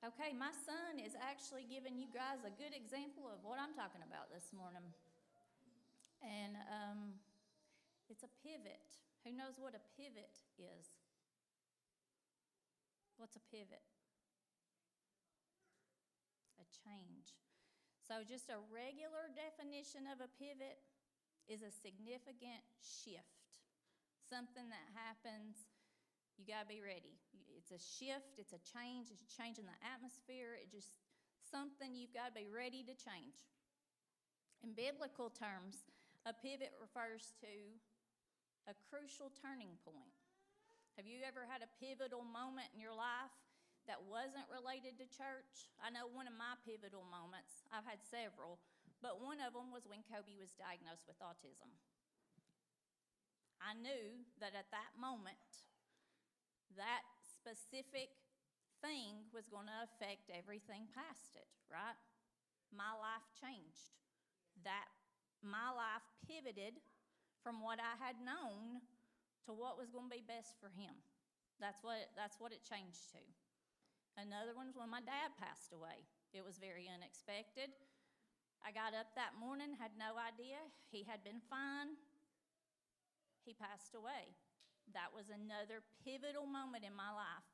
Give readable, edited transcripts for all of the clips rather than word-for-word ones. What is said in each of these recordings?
Okay, my son is actually giving you guys a good example of what I'm talking about this morning. And it's a pivot. Who knows what a pivot is? What's a pivot? A change. So, just a regular definition of a pivot is a significant shift. Something that happens, you got to be ready. It's a shift, it's a change in the atmosphere. It's just something you've got to be ready to change. In biblical terms, a pivot refers to a crucial turning point. Have you ever had a pivotal moment in your life that wasn't related to church? I know one of my pivotal moments, I've had several, but one of them was when Kobe was diagnosed with autism. I knew that at that moment, that specific thing was going to affect everything past it, right? My life changed. My life pivoted from what I had known to what was going to be best for him. That's what it changed to. Another one was when my dad passed away. It was very unexpected. I got up that morning, had no idea. He had been fine. He passed away. That was another pivotal moment in my life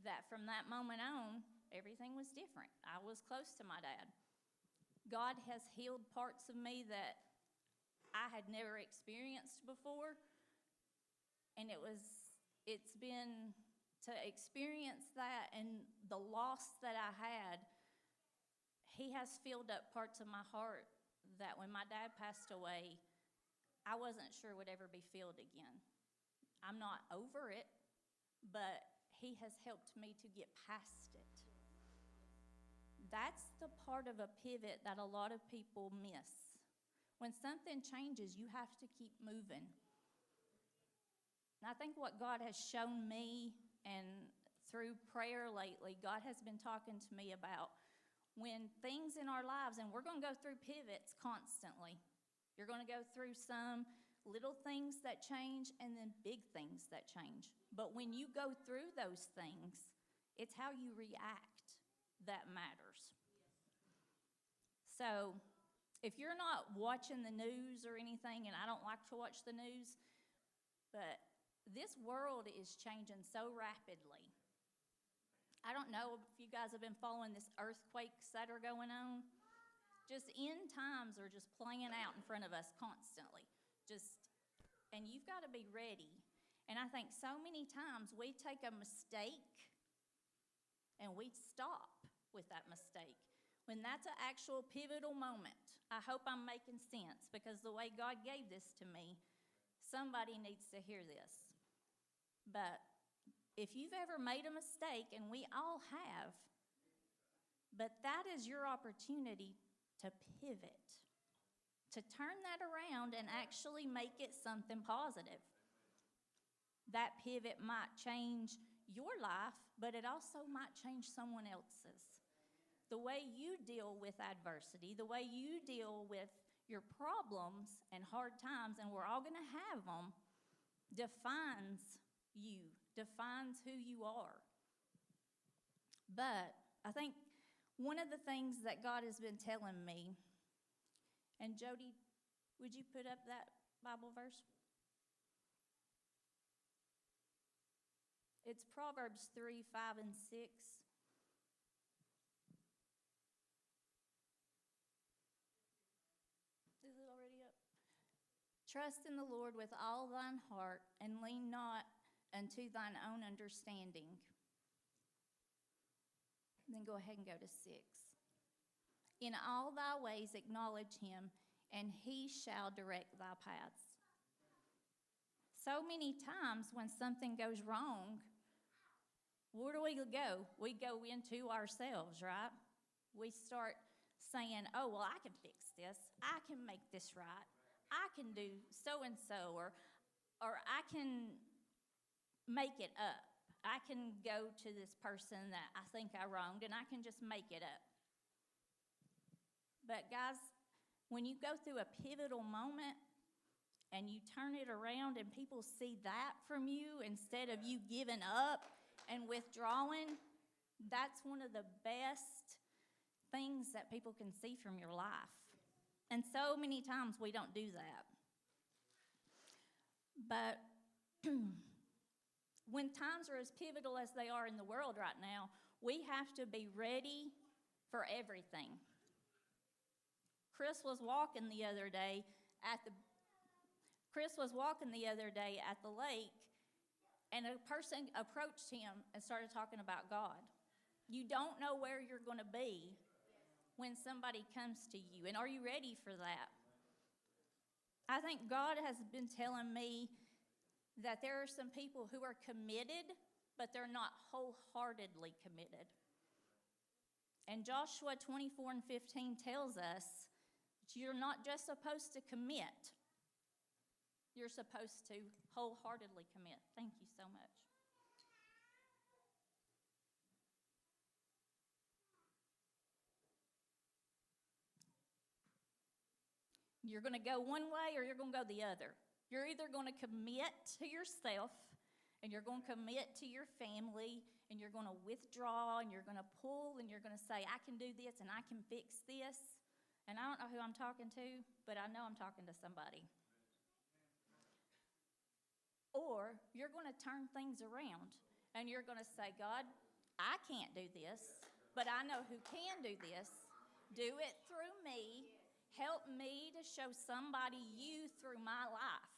that from that moment on, everything was different. I was close to my dad. God has healed parts of me that I had never experienced before. And it's been to experience that and the loss that I had, he has filled up parts of my heart that when my dad passed away, I wasn't sure would ever be filled again. I'm not over it, but he has helped me to get past it. That's the part of a pivot that a lot of people miss. When something changes, you have to keep moving. And I think what God has shown me, and through prayer lately, God has been talking to me about when things in our lives, and we're going to go through pivots constantly. You're going to go through some little things that change and then big things that change. But when you go through those things, it's how you react that matters. So if you're not watching the news or anything, and I don't like to watch the news, but this world is changing so rapidly. I don't know if you guys have been following these earthquakes that are going on. Just end times are just playing out in front of us constantly. And you've got to be ready. And I think so many times we take a mistake and we stop with that mistake. When that's an actual pivotal moment, I hope I'm making sense, because the way God gave this to me, somebody needs to hear this. But if you've ever made a mistake, and we all have, but that is your opportunity to pivot, to turn that around and actually make it something positive. That pivot might change your life, but it also might change someone else's. The way you deal with adversity, the way you deal with your problems and hard times, and we're all going to have them, defines you, defines who you are. But I think one of the things that God has been telling me, and Jody, would you put up that Bible verse? It's Proverbs 3, 5, and 6. Is it already up? Trust in the Lord with all thine heart, and lean not unto thine own understanding. Then go ahead and go to 6. In all thy ways acknowledge him, and he shall direct thy paths. So many times when something goes wrong, where do we go? We go into ourselves, right? We start saying, oh, well, I can fix this. I can make this right. I can do so-and-so, or I can make it up. I can go to this person that I think I wronged, and I can just make it up. But guys, when you go through a pivotal moment and you turn it around and people see that from you instead of you giving up and withdrawing, That's one of the best things that people can see from your life. And so many times we don't do that. But when times are as pivotal as they are in the world right now, we have to be ready for everything. Chris was walking the other day at the lake, and a person approached him and started talking about God. You don't know where you're going to be when somebody comes to you. And are you ready for that? I think God has been telling me that there are some people who are committed, but they're not wholeheartedly committed. And Joshua 24 and 15 tells us that you're not just supposed to commit, you're supposed to wholeheartedly commit. Thank you so much. You're going to go one way or you're going to go the other. You're either going to commit to yourself, and you're going to commit to your family, and you're going to withdraw, and you're going to pull, and you're going to say, I can do this, and I can fix this. And I don't know who I'm talking to, but I know I'm talking to somebody. Or you're going to turn things around, and you're going to say, God, I can't do this, but I know who can do this. Do it through me. Help me to show somebody you through my life.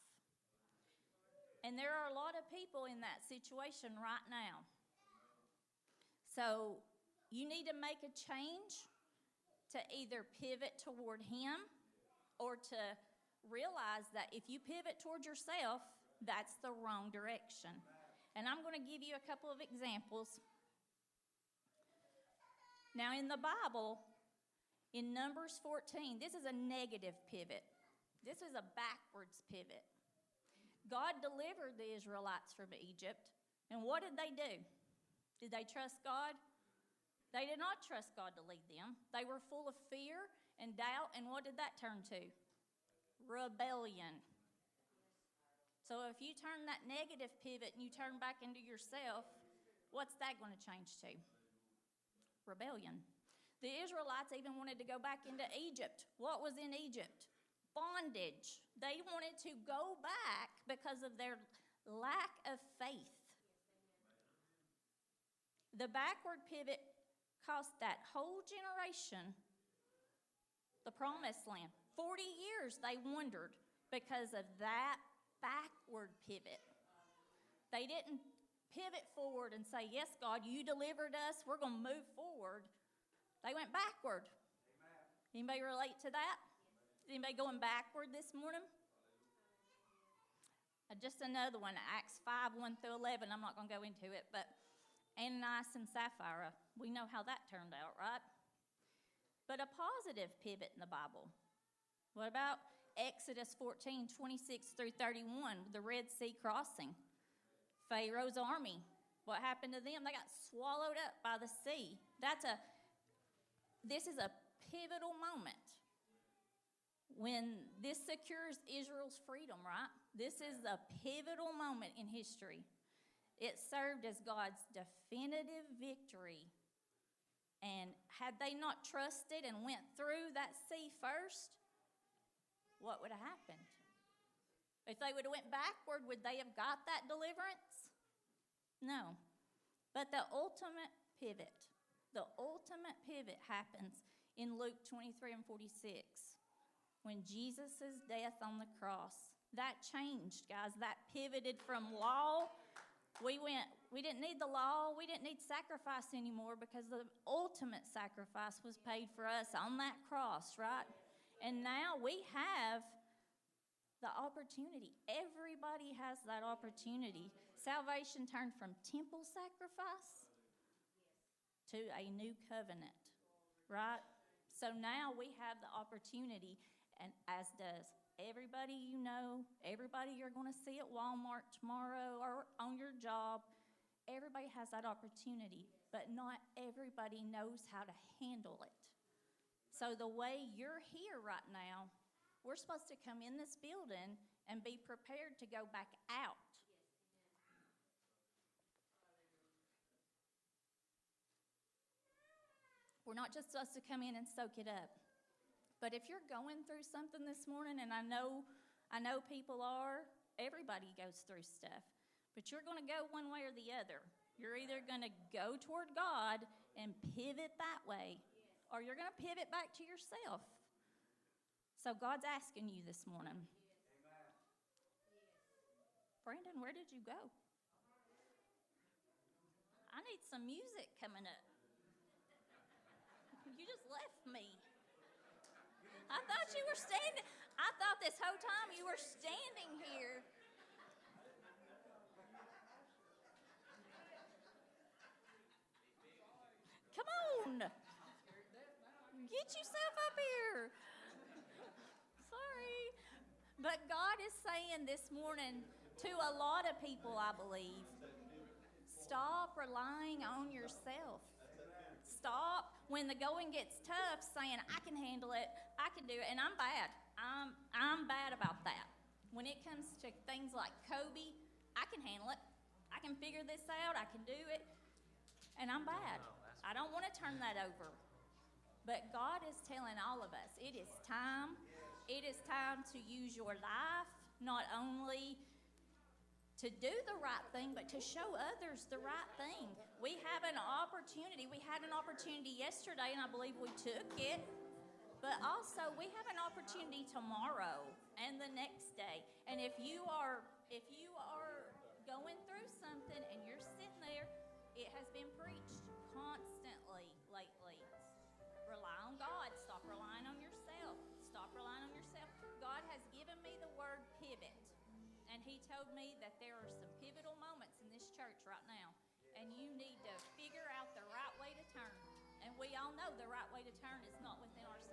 And there are a lot of people in that situation right now. So you need to make a change to either pivot toward him or to realize that if you pivot toward yourself, that's the wrong direction. And I'm going to give you a couple of examples. Now in the Bible, in Numbers 14, this is a negative pivot. This is a backwards pivot. God delivered the Israelites from Egypt, and what did they do? Did they trust God? They did not trust God to lead them. They were full of fear and doubt, and what did that turn to? Rebellion. So if you turn that negative pivot and you turn back into yourself, what's that going to change to? Rebellion. The Israelites even wanted to go back into Egypt. What was in Egypt? Bondage. They wanted to go back because of their lack of faith. The backward pivot cost that whole generation the promised land. 40 years they wandered because of that backward pivot. They didn't pivot forward and say, yes, God, you delivered us. We're going to move forward. They went backward. Anybody relate to that? Anybody going backward this morning? Just another one, Acts 5, 1 through 11. I'm not going to go into it, but Ananias and Sapphira, we know how that turned out, right? But a positive pivot in the Bible. What about Exodus 14, 26 through 31, the Red Sea crossing? Pharaoh's army, what happened to them? They got swallowed up by the sea. This is a pivotal moment when this secures Israel's freedom, right? This is a pivotal moment in history. It served as God's definitive victory. And had they not trusted and went through that sea first, what would have happened? If they would have went backward, would they have got that deliverance? No. But the ultimate pivot happens in Luke 23 and 46 when Jesus' death on the cross. That changed, guys. That pivoted from law. We didn't need the law. We didn't need sacrifice anymore because the ultimate sacrifice was paid for us on that cross, right? And now we have the opportunity. Everybody has that opportunity. Salvation turned from temple sacrifice to a new covenant, right? So now we have the opportunity, and as does everybody you know, everybody you're going to see at Walmart tomorrow or on your job, everybody has that opportunity, but not everybody knows how to handle it. So the way you're here right now, we're supposed to come in this building and be prepared to go back out. We're not just supposed to come in and soak it up. But if you're going through something this morning, and I know people are, everybody goes through stuff, but you're going to go one way or the other. You're either going to go toward God and pivot that way, or you're going to pivot back to yourself. So God's asking you this morning. Brandon, where did you go? I need some music coming up. You just left me. I thought you were standing. I thought this whole time you were standing here. Come on. Get yourself up here. Sorry. But God is saying this morning to a lot of people, I believe, stop relying on yourself. Stop when the going gets tough saying, I can handle it, I can do it, and I'm bad. I'm bad about that. When it comes to things like Kobe, I can handle it. I can figure this out, I can do it, and I'm bad. I don't want to turn that over. But God is telling all of us, it is time to use your life, not only to do the right thing, but to show others the right thing. We have an opportunity. We had an opportunity yesterday, and I believe we took it. But also, we have an opportunity tomorrow and the next day. And if you are going through something and you're sitting there, it has been preached constantly lately. Rely on God. Stop relying on yourself. Stop relying on yourself. God has given me the word pivot. And he told me that there are some pivotal moments in this church right now. And you need to figure out the right way to turn. And we all know the right way to turn is not within ourselves.